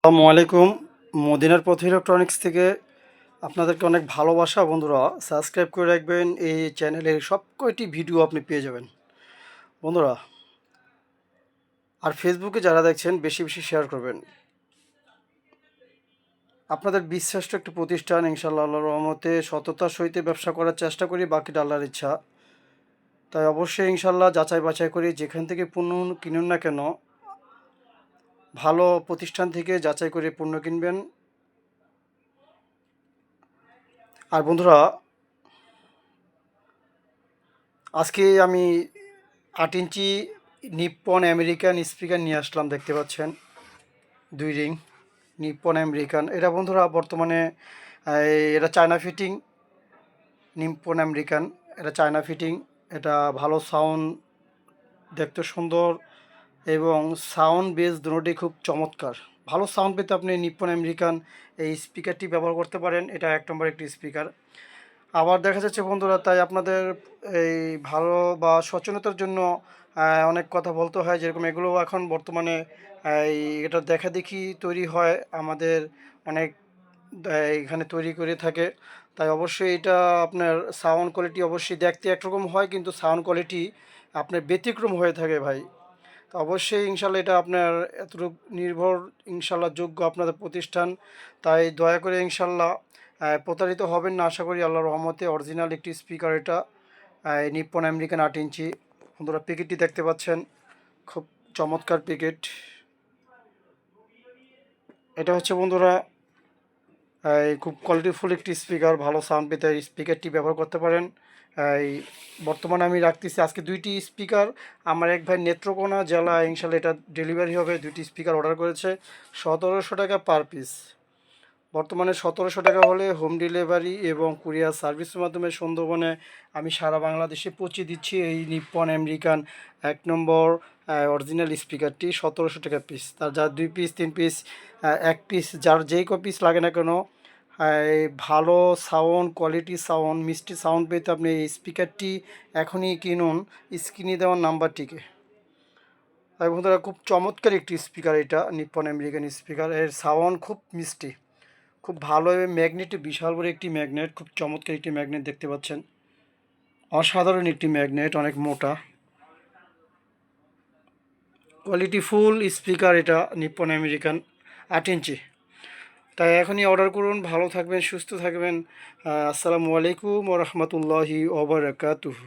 আসসালামু আলাইকুম। মদিনার পথ ইলেকট্রনিক্স থেকে আপনাদেরকে অনেক ভালোবাসা বন্ধুরা। সাবস্ক্রাইব করে রাখবেন, এই চ্যানেলের সব কয়টি ভিডিও আপনি পেয়ে যাবেন বন্ধুরা। আর ফেসবুকে যারা দেখছেন বেশি বেশি শেয়ার করবেন। আপনাদের বিশ্বাসটা একটি প্রতিষ্ঠান, ইনশাআল্লাহ আল্লাহর রহমতে সততার সহিত ব্যবসা করার চেষ্টা করি, বাকিটা আল্লাহর ইচ্ছা। তাই অবশ্যই ইনশাআল্লাহ যাচাই বাছাই করি, যেখান থেকে পণ্য কিনুন না কেন ভালো প্রতিষ্ঠান থেকে যাচাই করে পণ্য কিনবেন। আর বন্ধুরা, আজকে আমি 8 ইঞ্চি নিপ্পন আমেরিকান স্পিকার নিয়ে আসলাম, দেখতে পাচ্ছেন 2 রিং নিপ্পন আমেরিকান। এটা বন্ধুরা বর্তমানে এটা চায়না ফিটিং নিপ্পন আমেরিকান, এটা চায়না ফিটিং। এটা ভালো সাউন্ড, দেখতে সুন্দর এবং সাউন্ড বেস দুটোই খুব চমৎকার। ভালো সাউন্ড পেতে আপনি নিপ্পন আমেরিকান এই স্পিকারটি ব্যবহার করতে পারেন। এটা 1 নম্বর একটি স্পিকার। আবার দেখা যাচ্ছে বন্ধুরা, তাই আপনাদের এই ভালো বা সচেতনতার জন্য অনেক কথা বলতে হয়, যেরকম এগুলো এখন বর্তমানে এই এটা দেখা দেখি তৈরি হয় আমাদের অনেক এখানে তৈরি করে থাকে। তাই অবশ্যই এটা আপনার সাউন্ড কোয়ালিটি অবশ্যই দেখতে একরকম হয়, কিন্তু সাউন্ড কোয়ালিটি আপনার ব্যতিক্রম হয়ে থাকে ভাই। তো অবশ্যই ইনশাল্লাহ এটা আপনার এতটুকু নির্ভর ইনশাল্লাহ যোগ্য আপনাদের প্রতিষ্ঠান। তাই দয়া করে ইনশাল্লাহ প্রতারিত হবেন না আশা করি আল্লাহর রহমতে। অরিজিনাল একটি স্পিকার এটা, নিপ্পন আমেরিকান 8 ইঞ্চি। বন্ধুরা প্যাকেটটি দেখতে পাচ্ছেন, খুব চমৎকার প্যাকেট। এটা হচ্ছে বন্ধুরা খুব কোয়ালিটিফুল একটি স্পিকার, ভালো সাউন্ড পেতে এই স্পিকারটি ব্যবহার করতে পারেন। এই বর্তমানে আমি রাখতেছি আজকে 2টি স্পিকার। আমার এক ভাই নেত্রকোনা জেলা, ইনশাল্লাহ এটা ডেলিভারি হবে। 2টি স্পিকার অর্ডার করেছে, 1700 টাকা পার পিস। বর্তমানে 1700 টাকা হলে হোম ডেলিভারি এবং কুরিয়ার সার্ভিসের মাধ্যমে সুন্দরবনে আমি সারা বাংলাদেশে পৌঁছে দিচ্ছি এই নিপ্পন আমেরিকান 1 নম্বর অরিজিনাল স্পিকারটি। 1700 টাকা পিস। তার যার 2 পিস 3 পিস 1 পিস যার যেই পিস লাগে না কেন, এই ভালো সাউন্ড কোয়ালিটি সাউন্ড মিষ্টি সাউন্ড পেতে আপনি এই স্পিকারটি এখনই কিনুন স্ক্রিনে দেওয়ার নাম্বারটিকে। তাই বন্ধুরা খুব চমৎকার একটি স্পিকার এটা নিপ্পন আমেরিকান স্পিকার। এর সাউন্ড খুব মিষ্টি, খুব ভালো এবং ম্যাগনেটটি বিশাল বড় একটি ম্যাগনেট, খুব চমৎকার একটি ম্যাগনেট দেখতে পাচ্ছেন। অসাধারণ একটি ম্যাগনেট, অনেক মোটা কোয়ালিটি ফুল স্পিকার এটা নিপ্পন আমেরিকান 8 ইঞ্চি। তাই এখনই অর্ডার করুন। ভালো থাকবেন, সুস্থ থাকবেন। আসসালামু আলাইকুম ওয়া রাহমাতুল্লাহি ওয়া বারাকাতুহু।